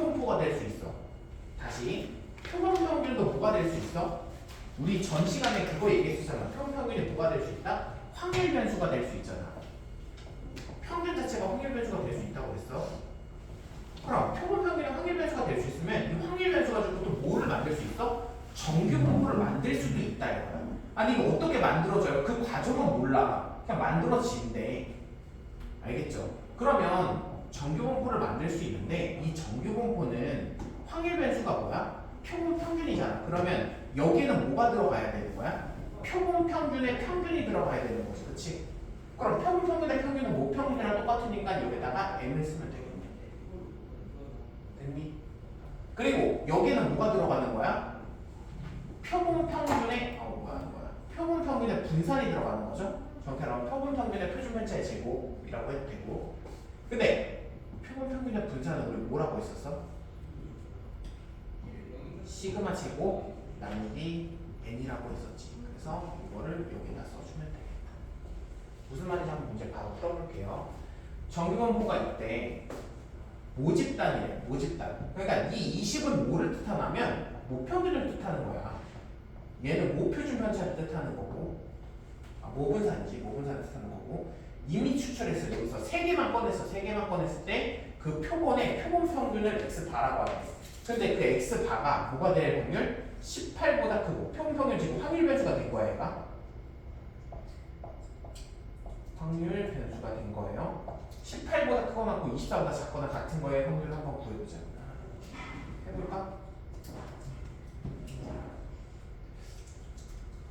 정규분포가 될 수 있어. 다시 표본평균도 뭐가 될 수 있어? 우리 전 시간에 그거 얘기했었잖아. 표본평균이 뭐가 될 수 있다? 확률 변수가 될 수 있잖아. 평균 자체가 확률 변수가 될 수 있다고 그랬어. 그럼 표본평균이 확률 변수가 될 수 있으면 이 확률 변수 가지고 또 뭐를 만들 수 있어? 정규분포를 만들 수도 있다 이거야. 아니 이거 어떻게 만들어져요? 그 과정은 몰라. 그냥 만들어지는데. 알겠죠? 그러면 정규분포를 만들 수 있는데 이 정규분포는 확률 변수가 뭐야? 표본평균이잖아. 그러면 여기는 뭐가 들어가야 되는 거야? 표본평균의 평균이 들어가야 되는 거지. 그치? 그럼 표본평균의 평균은 모평균이랑 똑같으니까 여기다가 m을 쓰면 되겠네. 됐니? 그리고 여기는 뭐가 들어가는 거야? 표본평균의 표본평균의 분산이 들어가는 거죠. 정확하게 표본평균의 표준편차의 제곱이라고 해도 되고. 근데 표본평균의 분산은 우리 뭐라고 했었어? 시그마 제곱 나누기 n이라고 했었지. 그래서 이거를 여기다 써주면 되겠다. 무슨 말인지 한번 문제 바로 풀어볼게요. 정규분포가 있대. 모집단이래. 모집단. 그러니까 이 20은 뭐를 뜻하냐면 모평균을 뜻하는 거야. 얘는 모표준 편차를 뜻하는 거고, 모분산이지. 모분산을 뜻하는 거고. 이미 추출했어요. 여기서 3개만 꺼냈어. 3개만 꺼냈을 때 그 표본의 표본평균을 x바라고 하네. 근데 그 x바가 뭐가 될 확률? 18보다 크고 표본평균 지금 확률 변수가 된 거야 얘가. 확률 변수가 된 거예요. 18보다 크거나 24보다 작거나 같은 거에 확률을 한번 구해보자. 해볼까?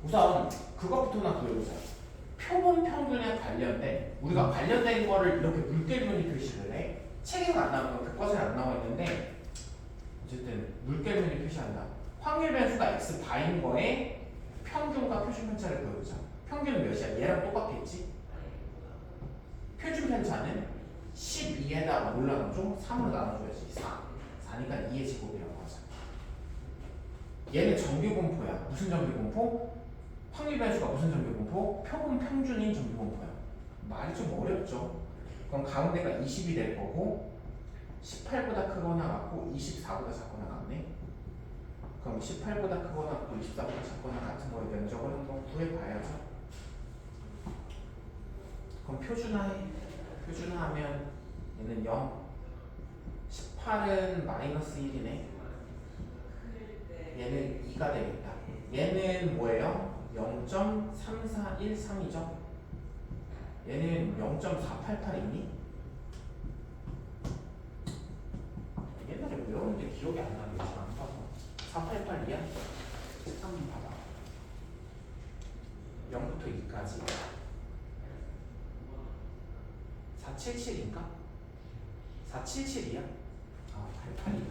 우선 그것부터나 구해보자. 표본평균에 관련된 우리가 관련된 거를 이렇게 물결무늬 표시를 해. 책에는 안 나와, 교과서에 안 나와 있는데 어쨌든 물결무늬 표시한다. 확률 변수가 x바인 거에 평균과 표준 편차를 구해보자. 평균은 몇이야? 얘랑 똑같겠지? 표준 편차는 12에다가 뭘 나눠줘? 3으로 나눠줘야지. 4니까 2의 제곱이라고 하자. 얘는 정규분포야. 무슨 정규분포? 확률 변수가 무슨 정규분포? 표본 평균인 정규분포야. 말이 좀 어렵죠? 그럼 가운데가 20이 될 거고 18보다 크거나 같고 24보다 작거나 같네. 그럼 18보다 크거나 같고 24보다 작거나 같은 거에 면적을 한번 구해봐야죠. 그럼 표준화하면 얘는 0, 18은 마이너스 1이네. 얘는 2가 되겠다. 얘는 뭐예요? 0.3413이죠. 얘는 0.488이니? 옛날에 외웠는데 기억이 안 나네. 지금 안 봐서. 488이야? 책 한번 봐봐. 0부터 2까지. 477인가? 477이야? 아, 88이가 아니야.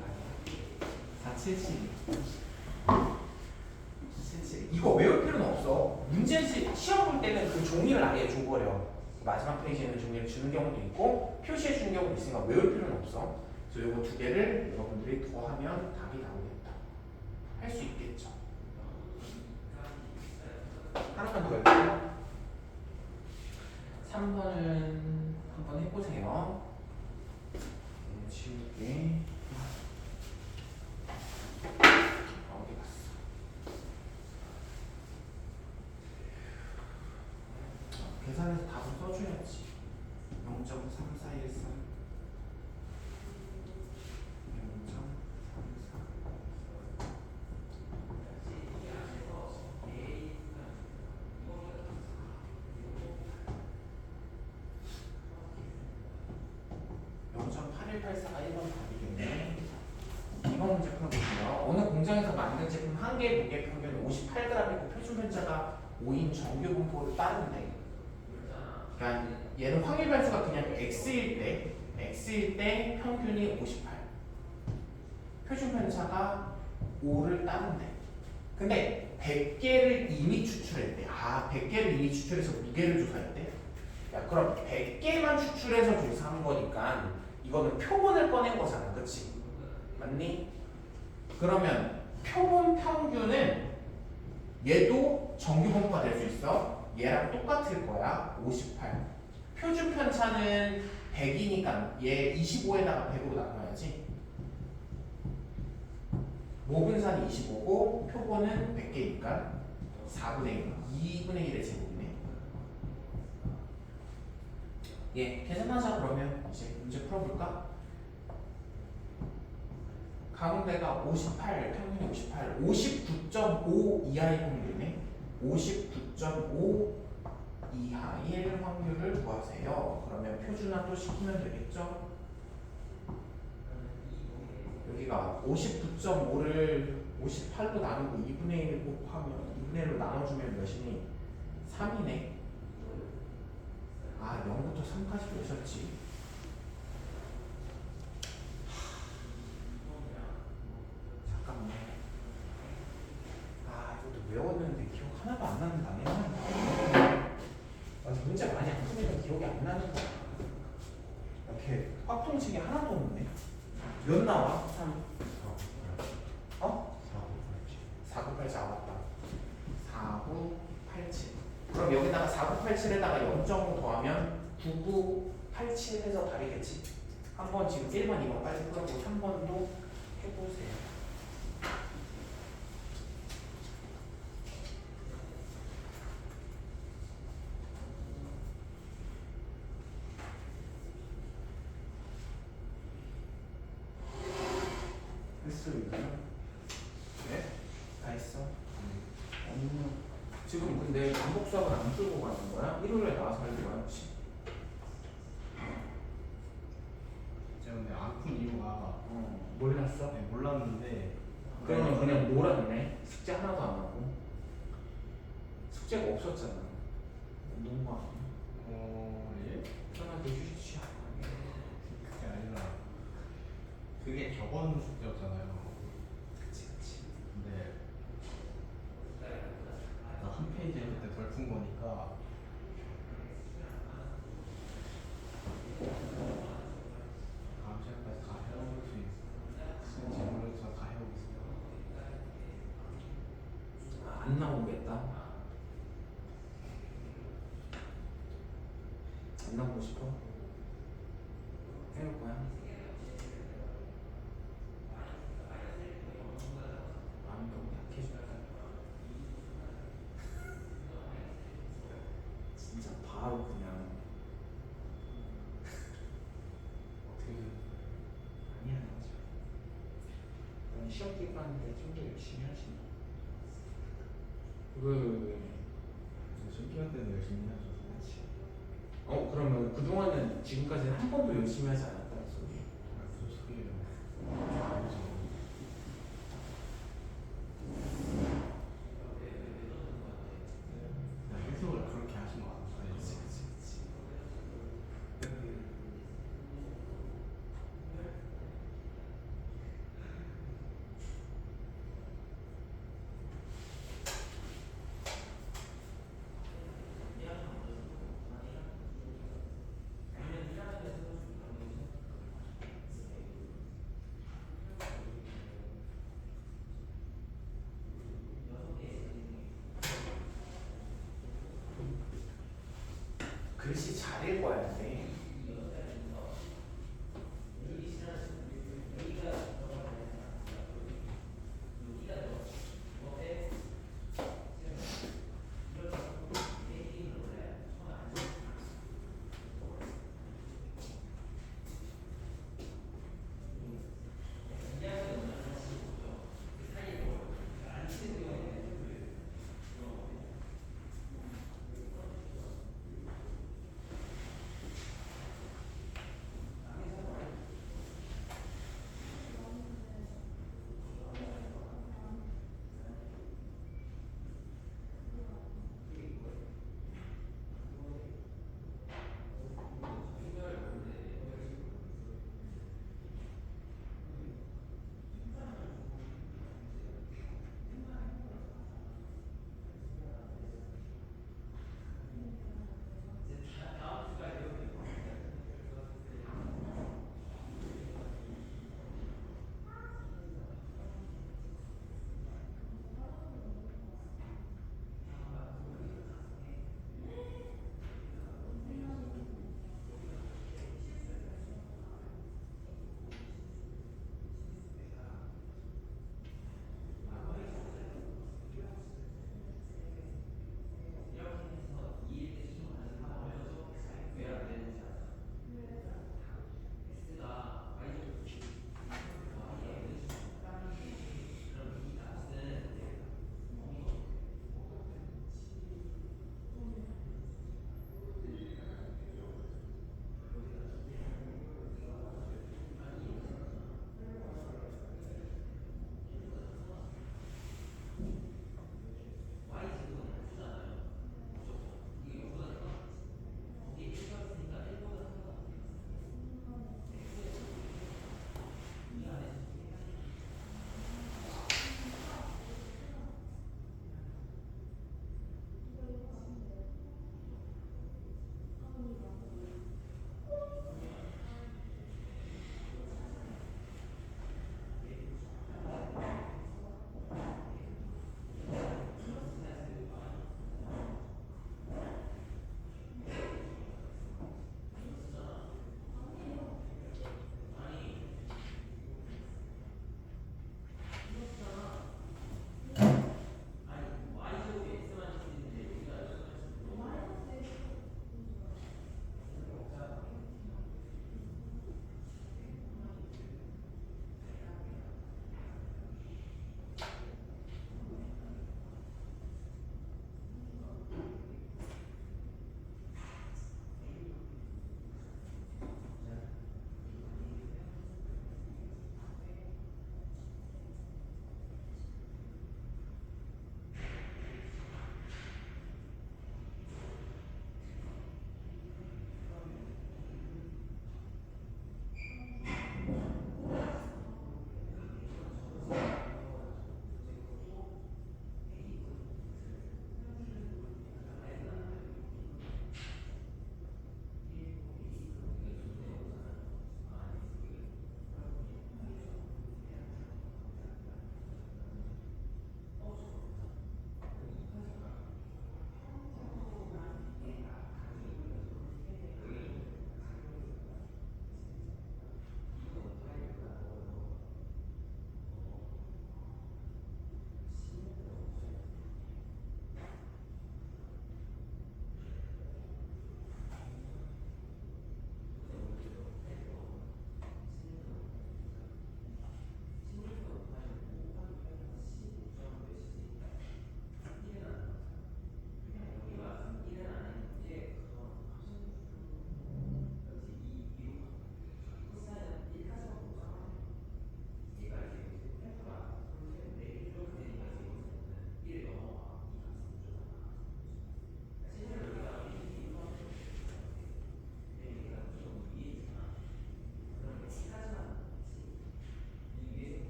477. 이거 외울 필요는 없어. 문제지 시험 볼 때는 그 종이를 아예 줘버려. 마지막 페이지에 있는 종이를 주는 경우도 있고 표시해 주는 경우도 있으니까 외울 필요는 없어. 그래서 이거 두 개를 여러분들이 더하면 답이 나오겠다. 할 수 있겠죠. 하나만 더 해볼게요. 3번은 한번 해보세요. 지울게. 어디 갔어? 계산해서 답을 써줘야지. 0.3413 0.8184가 1번 답이겠네. 2번 문제 풀어볼게요. 어느 공장에서 만든 제품 한 개의 무게 평균 58g이고 표준 편차가 5인 정규 분포를 따른대. 그러니까 얘는 확률 변수가 그냥 x일 때 평균이 58. 표준 편차가 5를 따른대. 근데 100개를 이미 추출했대. 100개를 이미 추출해서 무게를 조사했대. 야, 그럼 100개만 추출해서 조사한 거니까 이거는 표본을 꺼낸 거잖아. 그치? 맞니? 그러면 표본 평균은 얘도 정규분포가 될 수 있어. 얘랑 똑같을 거야. 58. 표준 편차는 100이니까 얘 25에다가 100으로 나눠야지. 모분산이 25고 표본은 100개니까 4분의 1, 2분의 1의 제곱이네. 예, 계산하자. 그러면 이제 문제 풀어볼까? 가운데가 58, 평균이 58, 59.5 이하의 확률이네. 59.5 이하일 확률을 구하세요. 그러면 표준화 또 시키면 되겠죠? 여기가 59.5를 58로 나누고 2분의 1 곱하면 2분의 1로 나눠주면 몇이니? 3이네. 아, 0부터 3까지 몇이었지? 잠깐만. 아, 이것도 외웠는데 기억 하나도 안 나는 당연한. 맞아, 문제 많이 안 풀리면 기억이 안 나는 거야. 이렇게 확통식이 하나도 없네. 몇 나와? 3. 어? 4, 9, 8, 4 왔다. 4, 9, 8, 7. 그럼 여기다가 4, 9, 8, 7에다가 0.5 더하면 9, 9, 8, 7 해서 답이겠지? 한번 지금 1번, 2번 빨리 풀고 3번도 해보세요. 했어, 이거? 네? 다 했어? 지금 근데 반복 수업은 안 풀고 가는 거야? 일요일에 나와서 할 거야, 혹시? 제가 근데 안 푼 이유가 몰랐어? 네, 몰랐는데 그냥 놀았네. 숙제 하나도 안 하고. 숙제가 없었잖아. 너무 많아. 예? 편하게 휴식. 그게 아니라 그게 저번 숙제였잖아요. 그치. 근데 한 페이지 그때 덜 푼 거니까 다음 시간까지 다 해올 수 있을지 모르겠지만 다 해오겠습니다. 안 나오겠다. 안 나오고 싶어? 해올 거야? 마음이 너무 약해졌다. 진짜 바로 그냥 어떻게 아니야. 넌 시험 기간인데 좀 더 열심히 하지. 왜? 시험 때는 열심히 해야죠. 그러면 그동안은 지금까지는 한 번도 열심히 하지 않았다는 소리. 무슨 소리예요? 아니죠. 해석을 그렇게 하신 거 같아요. 글씨 잘 읽어야 돼.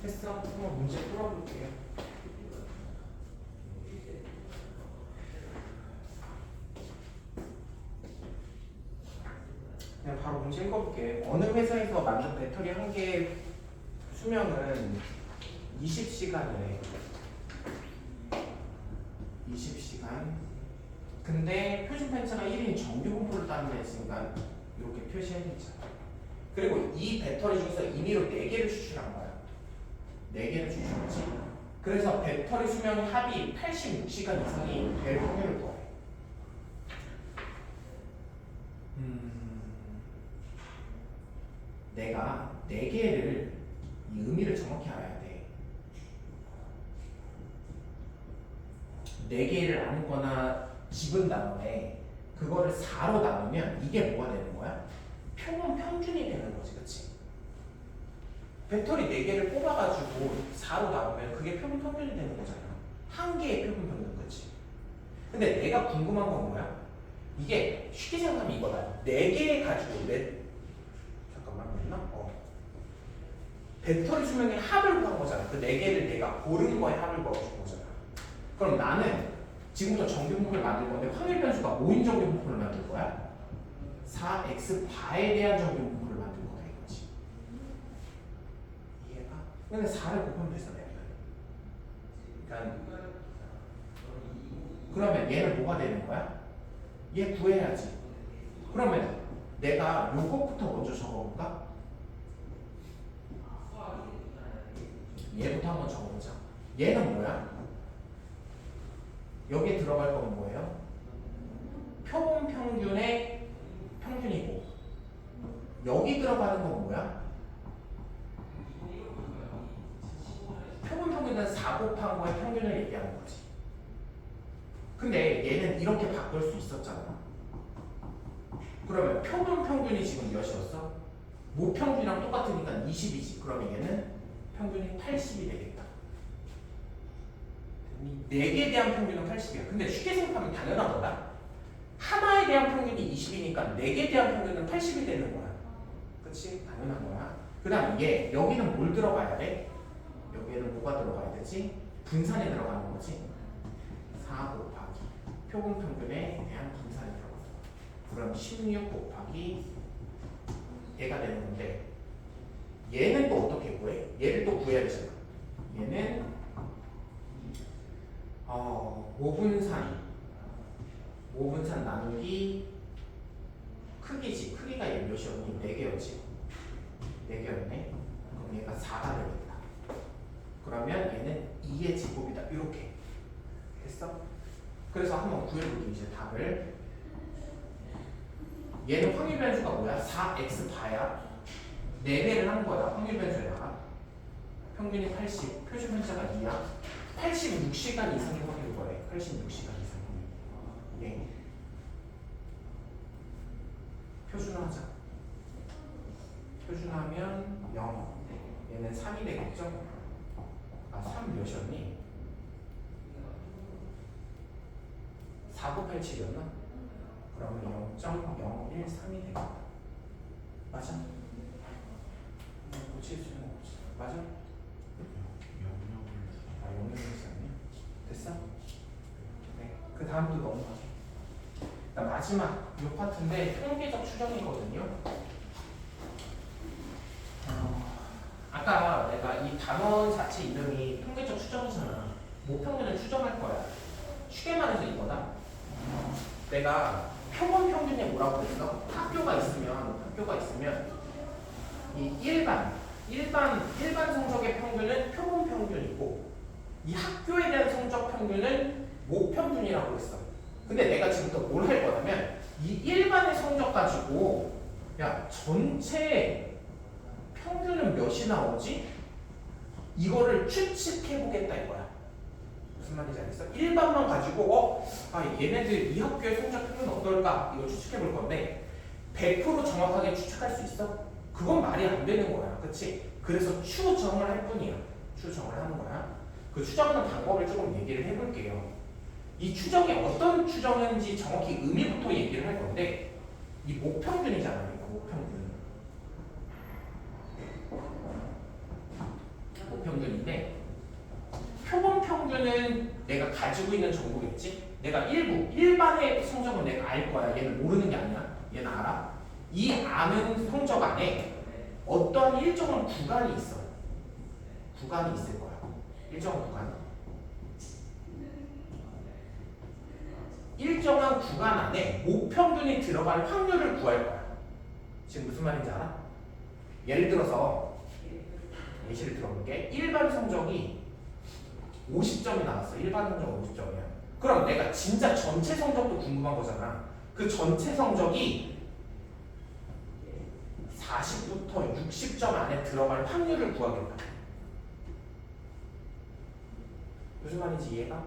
됐어? 한번 문제 풀어볼게요. 그냥 바로 문제 읽어볼게. 어느 회사에서 만든 배터리 한 개의 수명은 20시간이래. 20시간. 근데 표준 편차가 1인 정규 분포를 따른다 했으니까 이렇게 표시해야겠죠. 그리고 이 배터리 중에서 임의로 4개를 추출한 거야. 4개를 추출했지. 그래서 배터리 수명 합이 86시간 이상이 될 확률을 구해. 내가 4개를 이 의미를 정확히 알아야 돼. 4개를 아무거나 집은 다음에 그거를 4로 나누면 이게 뭐가 되는 거야? 표본 평균이 되는 거지, 그치? 배터리 4개를 뽑아가지고 4로 나누면 그게 표본 평균이 되는 거잖아. 한 개의 표본 평균, 그치? 근데 내가 궁금한 건 뭐야? 이게 쉽게 생각하면 이거다. 4개 가지고 잠깐만 맞나? 배터리 수명의 합을 구한 거잖아. 그 4개를 내가 고른 거에 합을 구해준 거잖아. 그럼 나는 지금부터 정규분포를 만들 건데 확률 변수가 뭐인 정규분포를 만들 거야? 4x 바에 대한 정규분포를 만들 거야 이거지. 이해가? 근데 4를 곱하면 되잖아요. 그러니까 그러면 얘는 뭐가 되는 거야? 얘 구해야지. 그러면 내가 요것부터 먼저 적어볼까? 얘부터 한번 적어보자. 얘는 뭐야? 여기에 들어갈 건 뭐예요? 표본 평균의 평균이고 여기 들어가는 건 뭐야? 표본 평균은 4 곱한 거의 평균을 얘기하는 거지. 근데 얘는 이렇게 바꿀 수 있었잖아. 그러면 표본 평균이 지금 몇이었어? 모평균이랑 똑같으니까 20이지. 그러면 얘는 평균이 80이 되겠다. 4개에 대한 평균은 80이야. 근데 쉽게 생각하면 당연한 거다. 하나에 대한 평균이 20이니까 4개에 대한 평균은 80이 되는 거야. 그치? 당연한 거야. 그 다음 얘 여기는 뭘 들어가야 돼? 여기에는 뭐가 들어가야 되지? 분산에 들어가는 거지. 4 곱하기 표본 평균에 대한 분산이 들어가. 그럼 16 곱하기 얘가 되는 건데 얘는 또 어떻게 구해? 얘를 또 구해야 되잖아. 얘는 5분산 나누기 크기지. 크기가 얘 몇이었니? 4개였지. 4개였네. 그럼 얘가 4가 되겠다. 그러면 얘는 2의 제곱이다. 이렇게 됐어? 그래서 한번 구해볼게 이제 답을. 얘는 확률 변수가 뭐야? 4x 바야. 4배를 한 거야. 확률 변수에다가 평균이 80, 표준 편차가 2야. 86시간 이상의 확률 거래. 86시간 이상. 예. 표준화하자. 표준하면 0. 얘는 3이 되겠죠? 3 몇이었니? 4 곱할 7이었나? 그러면 0.013이 되겠다. 맞아? 고칠 수 있는 거 없지. 맞아? 영역을 썼네. 됐어? 네. 그 다음도 넘어가게. 마지막 이 파트인데 통계적 추정이거든요. 아까 내가 이 단원 자체 이름이 통계적 추정이잖아. 모평균을 추정할 거야. 쉽게 말해서 이거다. 내가 표본 평균이 뭐라고 그랬어? 학교가 있으면 이 일반 성적의 평균은 표본 평균이고 이 학교에 대한 성적 평균은 모평균이라고 했어. 근데 내가 지금부터 뭘 할 거냐면 이 일반의 성적 가지고 야 전체 평균은 몇이 나오지? 이거를 추측해 보겠다 이거야. 무슨 말인지 알겠어? 일반만 가지고 얘네들 이 학교의 성적 평균은 어떨까? 이걸 추측해 볼 건데 100% 정확하게 추측할 수 있어? 그건 말이 안 되는 거야. 그치? 그래서 추정을 할 뿐이야. 추정을 하는 거야. 그 추정하는 방법을 조금 얘기를 해볼게요. 이 추정이 어떤 추정인지 정확히 의미부터 얘기를 할 건데 이 모평균이잖아요. 모평균. 모평균인데 표본 평균은 내가 가지고 있는 정보겠지? 내가 일반의 성적은 내가 알 거야. 얘는 모르는 게 아니야. 얘는 알아. 이 아는 성적 안에 어떠한 일정한 구간이 있어. 구간이 있을 거야. 일정한 구간. 일정한 구간 안에 모평균이 들어갈 확률을 구할 거야. 지금 무슨 말인지 알아? 예를 들어서 예시를 들어볼게. 일반 성적이 50점이 나왔어. 일반 성적 50점이야. 그럼 내가 진짜 전체 성적도 궁금한 거잖아. 그 전체 성적이 40부터 60점 안에 들어갈 확률을 구하겠다. 무슨 말인지 이해가?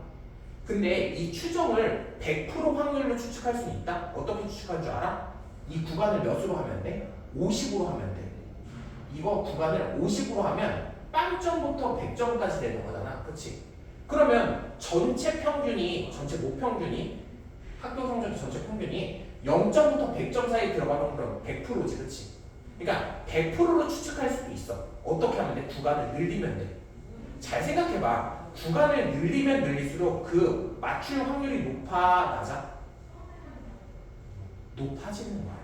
근데 이 추정을 100% 확률로 추측할 수 있다? 어떻게 추측하는 줄 알아? 이 구간을 몇으로 하면 돼? 50으로 하면 돼. 이거 구간을 50으로 하면 빵점부터 100점까지 되는 거잖아. 그치? 그러면 전체 모평균이 학교 성적 전체 평균이 0점부터 100점 사이에 들어가는 건 100%지. 그치? 그러니까 100%로 추측할 수도 있어. 어떻게 하면 돼? 구간을 늘리면 돼. 잘 생각해봐. 구간을 늘리면 늘릴수록 그 맞출 확률이 낮아? 높아지는 거야.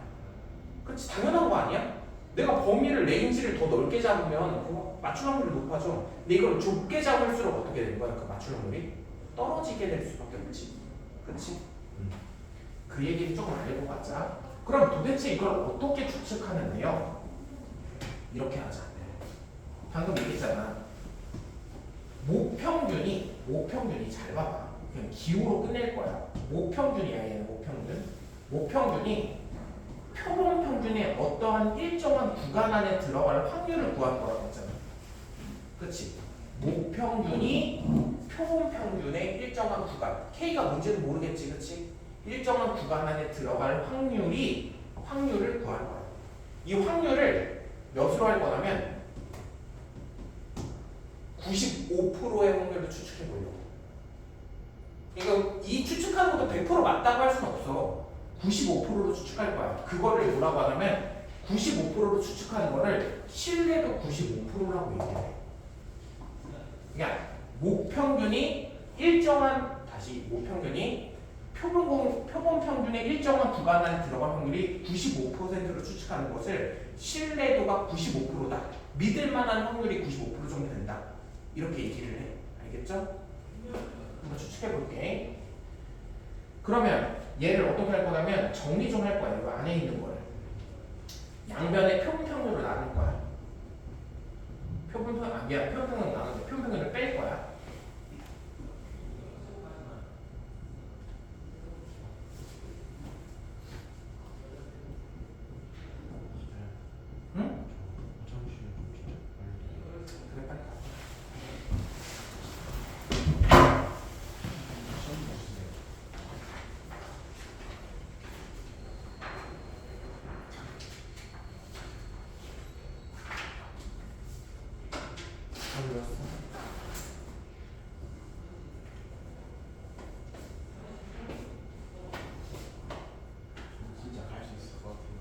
그렇지? 당연한 거 아니야? 내가 범위를 레인지를 더 넓게 잡으면 그 맞출 확률이 높아져. 근데 이걸 좁게 잡을수록 어떻게 되는 거야? 그 맞출 확률이 떨어지게 될 수밖에 없지. 그렇지? 그 얘기를 조금 알고 가자. 그럼 도대체 이걸 어떻게 추측하는데요? 이렇게 하자. 방금 얘기했잖아. 모평균이 잘 봐봐. 그냥 기호로 끝낼 거야. 모평균이야. 얘는 모평균이 표본 평균의 어떠한 일정한 구간 안에 들어갈 확률을 구할 거라고 했잖아. 그치? 모평균이 표본 평균의 일정한 구간. K가 뭔지는 모르겠지. 그치? 일정한 구간 안에 들어갈 확률을 구할 거야. 이 확률을 몇으로 할 거냐면 95%의 확률을 추측해 보려고. 이거 이 추측하는 것도 100% 맞다고 할 수는 없어. 95%로 추측할 거야. 그거를 뭐라고 하냐면 95%로 추측하는 거를 신뢰도 95%라고 얘기해. 그러니까 모평균이 표본 평균의 일정한 구간 안에 들어갈 확률이 95%로 추측하는 것을 신뢰도가 95%다. 믿을 만한 확률이 95% 정도 된다. 이렇게 얘기를 해. 알겠죠? 한번 추측해 볼게. 그러면 얘를 어떻게 할 거냐면 정리 좀 할 거야. 이거 안에 있는 거를. 양변의 표본 평균으로 나눌 거야. 표본 평균을 나누는데 표본 평균을 뺄 거야. 응? 그래 빨리 가. 진짜 갈 수 있을 것 같아요.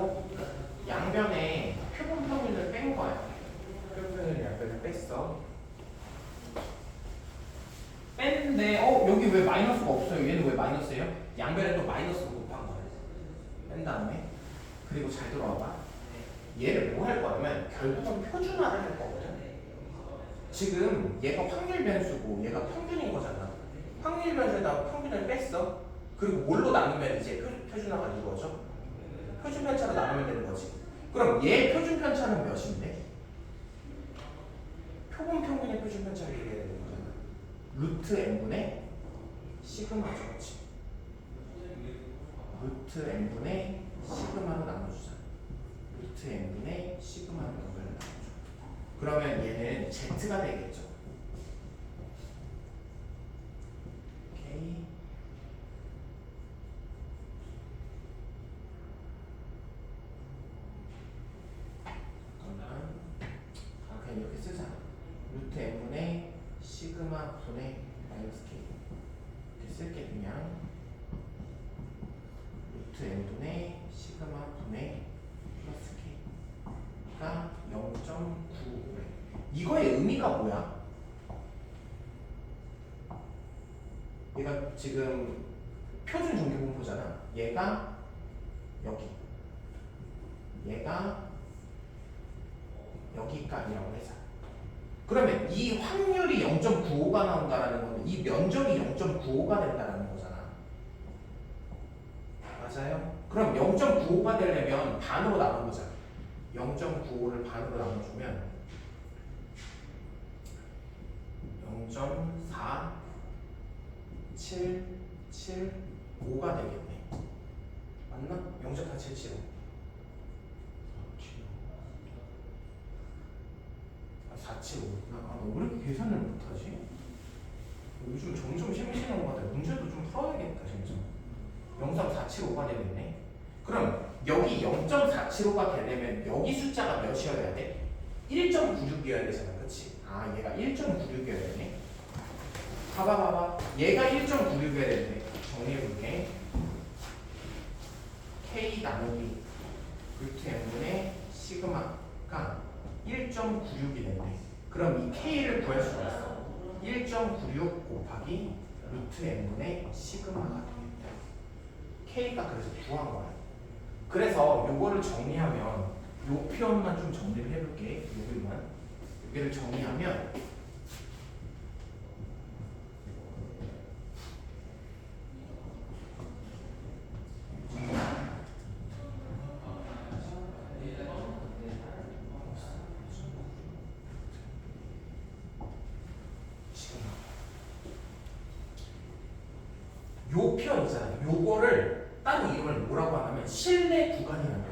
했다고? 양변에 표본 평균을 뺀 거야. 표본 평균 양변을 뺐어. 뺐는데 여기 왜 마이너스가 없어요? 얘는 왜 마이너스예요? 양변에 또 마이너스 곱한 거야. 뺀 다음에 그리고 잘 들어와봐. 얘를 뭐 할 거냐면 결국은 표준화를 할 거거든. 지금 얘가 확률 변수고 얘가 평균인 거잖아. 확률 변수에다가 평균을 뺐어. 그리고 뭘로 나누면 이제 표준화가 이루어져? 표준 편차로 나누면 되는 거지. 그럼 얘 표준 편차는 몇인데? 표본 평균의 표준 편차를 얘기해야 되는 거잖아. 루트 n분의 시그마죠, 그렇지? 루트 n분의 시그마로 나눠주자. 루트 n분의 시그마로 나눠줘. 그러면 얘는 z가 되겠죠. 오케이. 그냥 이렇게 쓰자. 루트 n분의 시그마 분의 마이너스 k 이렇게 쓸게. 그냥 루트 n분의 시그마 분의 플러스 k가 0.95. 이거의 의미가 뭐야? 얘가 지금 표준 전기분포잖아. 얘가 여기, 얘가 여기까지라고 해서. 그러면 이 확률이 0.95가 나온다라는 거는 이 면적이 0.95가 된다라는 거잖아. 맞아요? 그럼 0.95가 되려면 반으로 나눠보자. 0.95를 반으로 나눠주면 0.4775가 되겠네. 맞나? 0.4775. 아, 475. 너 왜 이렇게 계산을 못하지? 요즘 점점 심심한 것 같아. 문제도 좀 풀어야겠다, 진짜. 0.475가 되겠네. 그럼 여기 0.475가 되려면 여기 숫자가 몇이어야 돼? 1.96이어야 되잖아, 그치? 아, 얘가 1.96이어야 되네. 봐봐. 얘가 1.96이어야 되는데 정리해볼게. K 나누기 루트 n분의 시그마가 1.96이 된대. 그럼 이 K를 구할 수가 있어. 1.96 곱하기 루트 n분의 시그마가 되겠다. K가 그래서 구한 거야. 그래서 요거를 정리하면 요 표현만 좀 정리를 해볼게. 여기를 정리하면 요 표현 있잖아요. 요거를 따로 이름을 뭐라고 하냐면 실내 구간이라고 해.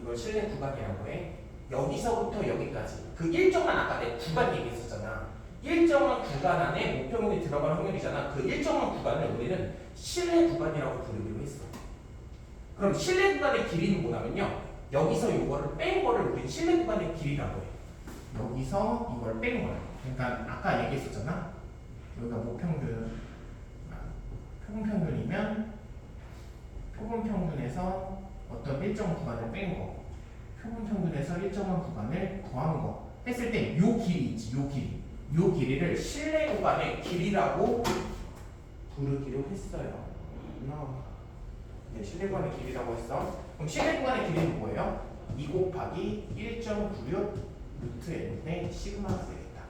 이걸 실내 구간이라고 해. 여기서부터 여기까지 그 일정한 아까 내 구간 얘기했었잖아. 일정한 구간 안에 목표물이 들어갈 확률이잖아. 그 일정한 구간을 우리는 실내 구간이라고 부르기로 했어. 그럼 실내 구간의 길이는 뭐냐면요, 여기서 이거를 뺀 거를 우리는 실내 구간의 길이라고 해. 여기서 이걸 뺀 거야. 그러니까 아까 얘기했었잖아. 여기가 목평균, 표본 평균이면 표본 평균에서 어떤 일정 구간을 뺀 거, 표본 평균에서 일정한 구간을 더한 거 했을 때 요 길이 있지, 요 길이를 실내 구간의 길이라고 부르기로 했어요. 네, 실내 구간의 길이라고 했어. 그럼 실내 구간의 길이는 뭐예요? 2 곱하기 1.96 루트 n의 시그마가 되겠다.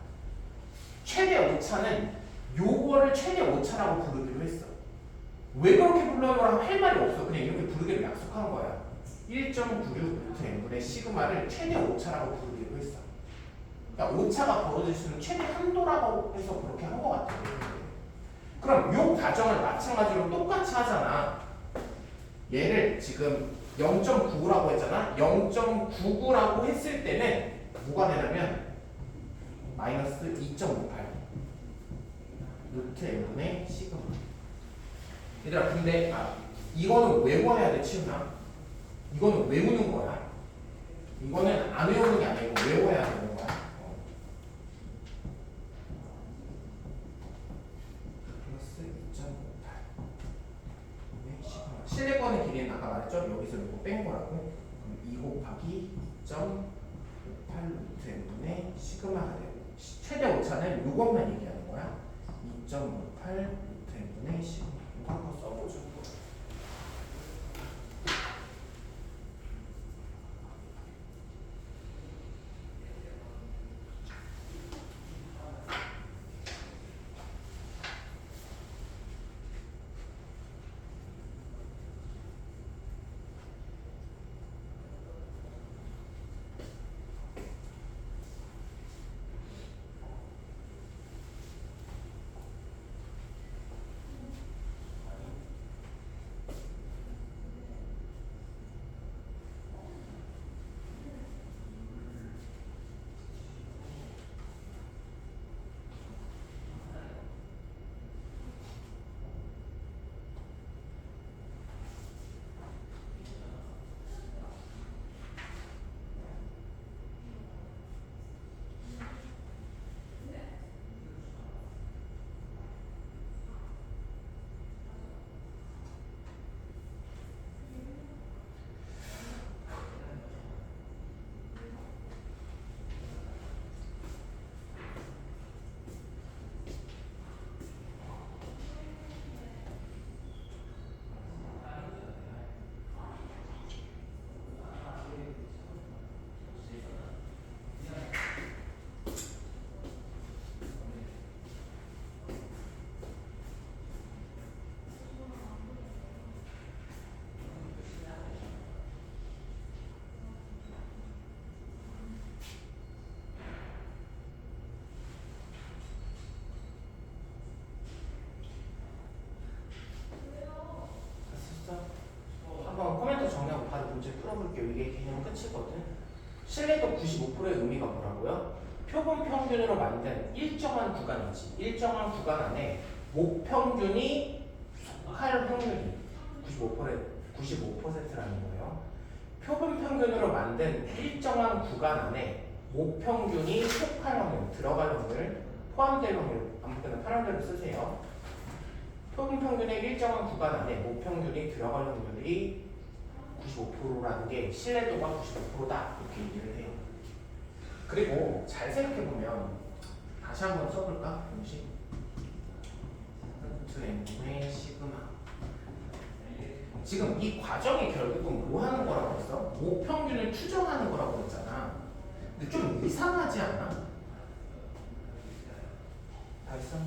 최대 오차는 요거를 최대 오차라고 부르기로 했어. 왜 그렇게 불러요라고 할 말이 없어. 그냥 이렇게 부르기로 약속한 거야. 1.96 루트 n분의 시그마를 최대 오차라고 부르기로 했어. 그러니까 오차가 벌어질 수 있는 최대 한도라고 해서 그렇게 한 것 같아. 그럼 요 과정을 마찬가지로 똑같이 하잖아. 얘를 지금 0.99라고 했잖아. 0.99라고 했을 때는 뭐가 되냐면 마이너스 2.58 루트 n분의 시그마. 얘들아, 근데 이거는 외워야 돼, 치우나. 이거는 외우는 거야. 이거는 안 외우는 게 아니고 외워야 되는 거야. 플러스 2.58 실내권의 길이는 아까 말했죠? 여기서 이거 뺀 거라고. 그럼 2 곱하기 2.58 루트 n분의 시그마가 되고 최대 오차는 이것만 얘기하는 거야. 2.58 루트 n분의 시그마. 이거 한번 써보죠. 한번 코멘트 정리하고 바로 문제 풀어볼게요. 이게 개념 끝이거든. 신뢰도 95%의 의미가 뭐라고요? 표본 평균으로 만든 일정한 구간이지. 일정한 구간 안에 목평균이 속할 확률이 95%라는 거예요. 표본 평균으로 만든 일정한 구간 안에 목평균이 속할 확률, 들어갈 확률, 포함될 확률, 아무튼 편한 대로 쓰세요. 표본 평균의 일정한 구간 안에 목평균이 들어갈 확률이 95%라는 게 신뢰도가 95%다 이렇게 얘기를 해요. 그리고 잘 생각해보면 다시 한번 써볼까? 공식 루트 n분의 시그마. 지금 이 과정이 결국은 뭐 하는 거라고 했어? 목평균을 추정하는 거라고 했잖아. 근데 좀 이상하지 않아? 다 했어?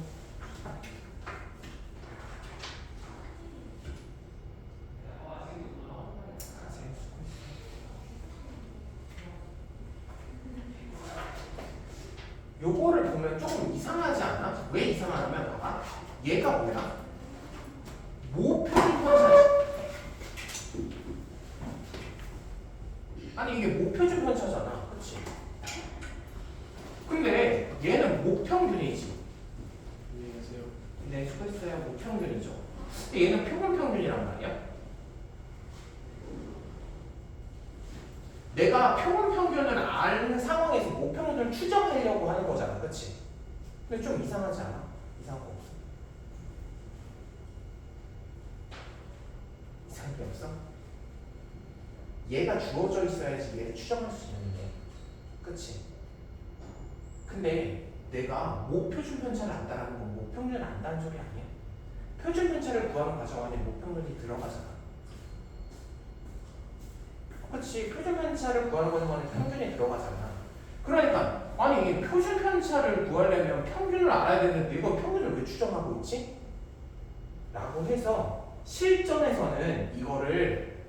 요거를 보면 조금 이상하지 않아? 왜 이상하냐면 봐봐. 얘가 뭐야? 모표준 편차지. 아니 이게 모표준 편차잖아. 그치? 근데 얘는 목평균이지. 안녕하세요. 네, 수고했어요. 목평균이죠. 근데 얘는 표본 평균이란 말이야. 내가 표본 평균을 아는 상황에서 목평균을 추정하려고 하는 거잖아. 그치? 근데 좀 이상하지 않아? 이상한 거 없어? 이상한 게 없어? 얘가 주어져 있어야지 얘를 추정할 수 있는데. 그치? 근데 내가 목표준 편차를 안다라는 건 목평균을 안다는 소리 아니야? 표준 편차를 구하는 과정 안에 목평균이 들어가잖아. 그렇지. 표준 편차를 구하는 과정에 평균이 들어가잖아. 그러니까 아니 이 표준 편차를 구하려면 평균을 알아야 되는데 이건 평균을 왜 추정하고 있지? 라고 해서 실전에서는 이거를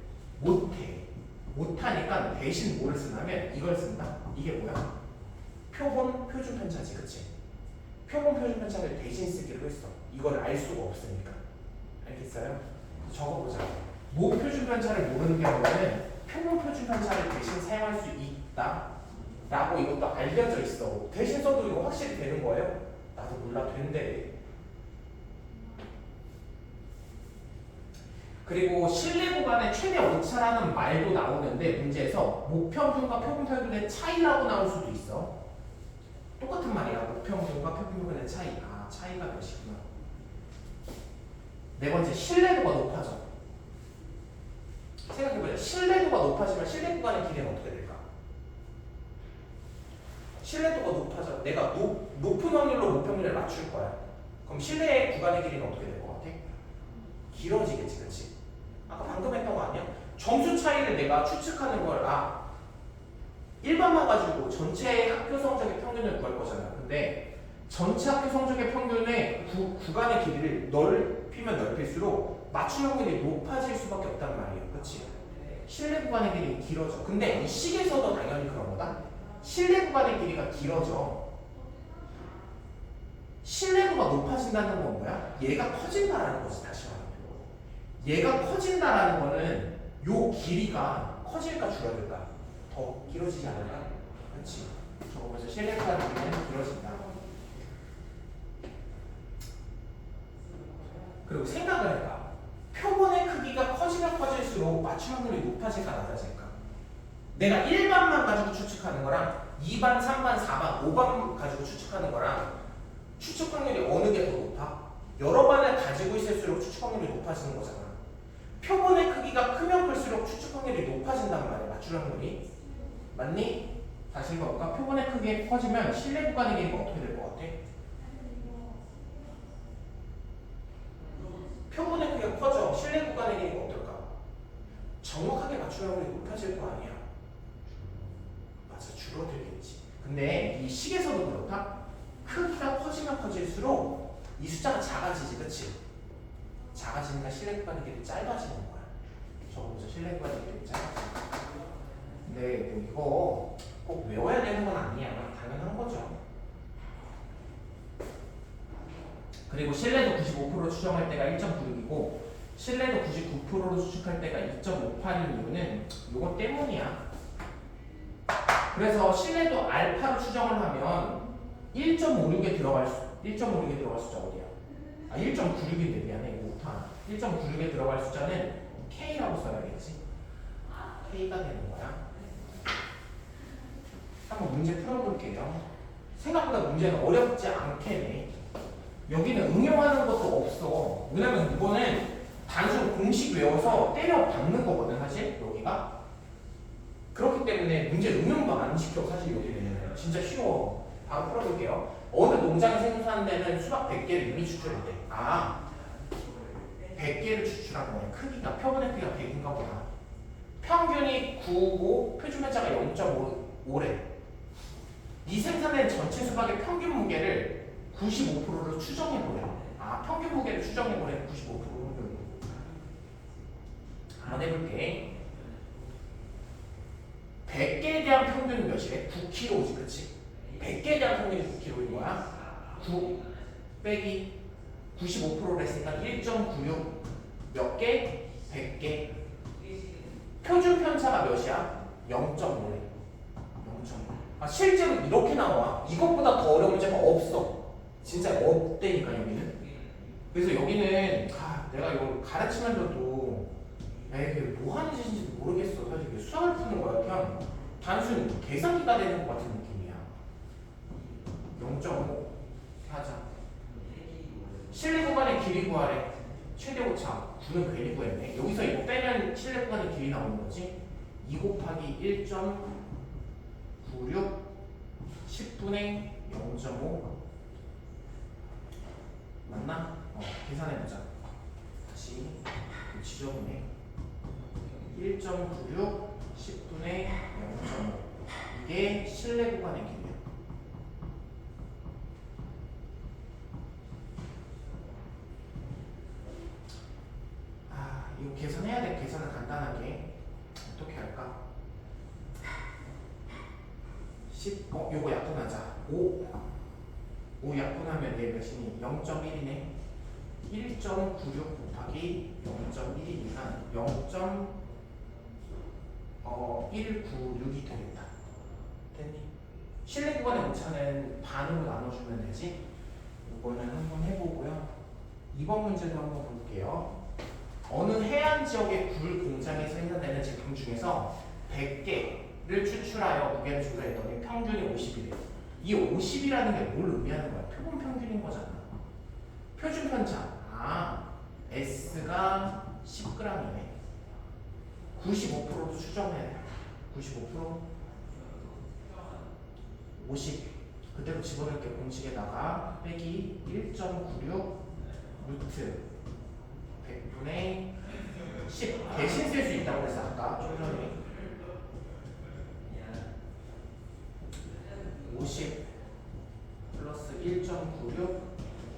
못하니까 대신 뭐를 쓰냐면 이걸 쓴다. 이게 뭐야? 표준 편차지. 그치? 표준 편차를 대신 쓰기로 했어. 이걸 알 수가 없으니까. 알겠어요? 적어보자. 표준 편차를 모르는 경우는 표준 편차를 대신 사용할 수 있다 라고 이것도 알려져 있어. 대신 써도 이거 확실히 되는 거예요? 나도 몰라. 된대. 그리고 신뢰 구간의 최대 오차라는 말도 나오는데 문제에서 목평균과 표본평균의 차이라고 나올 수도 있어. 똑같은 말이야. 목평균과 표본평균의 차이. 아, 차이가 몇이구나. 네 번째, 신뢰도가 높아져. 신뢰도가 높아지면 실내 구간의 길이는 어떻게 될까? 신뢰도가 높아져. 내가 높은 확률로 목표물을 맞출 거야. 그럼 실내 구간의 길이는 어떻게 될 것 같아? 길어지겠지, 그치? 아까 방금 했던 거 아니야? 점수 차이를 내가 추측하는 걸, 일반만 가지고 전체 학교 성적의 평균을 구할 거잖아. 근데 전체 학교 성적의 평균의 구간의 길이를 넓히면 넓힐수록 맞춤 확률이 높아질 수밖에 없단 말이에요. 그치? 실내 구간의 길이 길어져. 근데 이 식에서도 당연히 그런 거다. 실내 구간의 길이가 길어져. 신뢰도가 높아진다는 건 뭐야? 얘가 커진다라는 거지. 다시 말하면 얘가 커진다라는 거는 요 길이가 커질까 줄어들까? 더 길어지지 않을까? 그렇지. 저거 보자. 신뢰 구간의 길이는 길어진다. 그리고 생각을 해봐. 표본의 크기가 커지면 커질수록 맞춤 확률이 높아질까 낮아질까? 내가 1반만 가지고 추측하는 거랑 2반, 3반, 4반, 5반 가지고 추측하는 거랑 추측 확률이 어느 게 더 높아? 여러 반을 가지고 있을수록 추측 확률이 높아지는 거잖아. 표본의 크기가 크면 클수록 추측 확률이 높아진단 말이야. 맞출 확률이. 맞니? 다시 읽어볼까? 표본의 크기가 커지면 실내 구간의 길이가 어떻게 될 것 같아? 표본의 크기가 커져. 실내 구간의 길이가 어떨까? 정확하게 맞출 확률이 높아질 거 아니야. 맞아, 줄어들겠지. 근데 이 식에서도 그렇다? 크기가 커지면 커질수록 이 숫자가 작아지지, 그치? 작아지니까 실내 구간의 길이 짧아지는 거야. 저거 보자. 실내 구간의 길이 짧아지는. 근데 뭐 이거 꼭 외워야 되는 건 아니야. 당연한 거죠. 그리고 신뢰도 95% 추정할 때가 1.96이고 신뢰도 99%로 추측할 때가 2.58인 이유는 이거 때문이야. 그래서 신뢰도 알파로 추정을 하면 1.56에 들어갈 숫자 어디야? 1.96인데 미안해. 이거 못하나. 1.96에 들어갈 숫자는 K라고 써야겠지. K가 되는 거야. 한번 문제 풀어볼게요. 생각보다 문제는 어렵지 않게 내. 여기는 응용하는 것도 없어. 왜냐면 이거는 단순 공식 외워서 때려 박는 거거든 사실 여기가. 그렇기 때문에 문제 응용도 안 시켜. 사실 여기는 진짜 쉬워. 바로 풀어볼게요. 어느 농장이 생산하는 데는 수박 100개를 이미 추출했대. 100개를 추출한 거네. 크기가 표본의 크기가 100인가 보다. 평균이 9고 표준 편차가 0.5래. 이 생산된 전체 수박의 평균 무게를 95%로 추정해보래. 평균 무게를 추정해보래. 95%로. 한번 해볼게. 100개에 대한 평균은 몇이래? 9kg지, 그치? 100개에 대한 평균이 9kg인 거야. 9 빼기 95%를 했으니까 1.96 몇 개? 100개. 표준 편차가 몇이야? 0.5래. 0.5. 실제로 이렇게 나와. 이것보다 더 어려운 문제가 없어. 진짜 없대니까 여기는. 그래서 여기는 내가 이걸 가르치면서도 이게 뭐 하는 짓인지 모르겠어. 사실 이게 수학을 푸는 거야. 그냥 단순 계산기가 되는 것 같은 느낌이야. 0.5 하자. 실내 구간의 길이 구하래. 최대 오차. 9는 괜히 구했네. 여기서 이거 빼면 실내 구간의 길이 나오는 거지. 2 곱하기 1.96 10분의 0.5 맞나? 계산해보자. 다시 지저분해. 1.96 10분의 0.5 이게 실내 구간의 길이야. 이거 계산해야 돼. 계산을 간단하게 어떻게 할까? 10, 요거 약분하자. 5 약분하면 얘 몇이니? 0.1이네. 1.96 곱하기 0.1이니까 0.196이 되겠다. 됐니? 실내 구간의 오차는 반으로 나눠주면 되지. 이거는 한번 해보고요. 2번 문제도 한번 볼게요. 어느 해안 지역의 굴 공장에서 생산되는 제품 중에서 100개를 추출하여 무게를 조사했더니 평균이 50이래요. 이 50이라는 게 뭘 의미하는 거야? 표본 평균인 거잖아. 표준 편차. S가 10g이네. 95%도 추정해야 돼. 95% 50 그대로 집어넣을게. 공식에다가 빼기 1.96 루트 100분의 10 대신 쓸 수 있다고 그랬어 아까 좀 전에. 50 플러스 1.96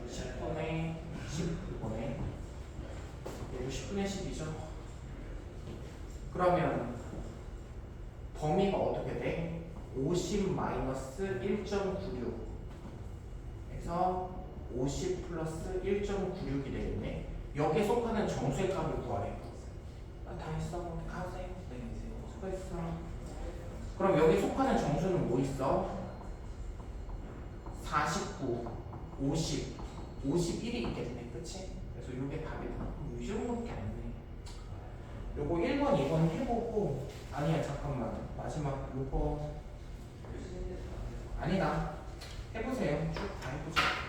10분의 10분의 얘도 10분의 10이죠. 그러면 범위가 어떻게 돼? 50 마이너스 1.96 해서 50 플러스 1.96이 되겠네. 여기에 속하는 정수의 값을 구하래. 다 했어. 가세요. 네, 수고했어. 그럼 여기 속하는 정수는 뭐 있어? 49, 50, 51이 있겠네. 그치? 그래서 이게 답이다. 이 정도밖에 안 돼. 요거 1번, 2번 해보고 아니야 잠깐만 마지막 요거 아니다 해보세요. 쭉 다 해보자.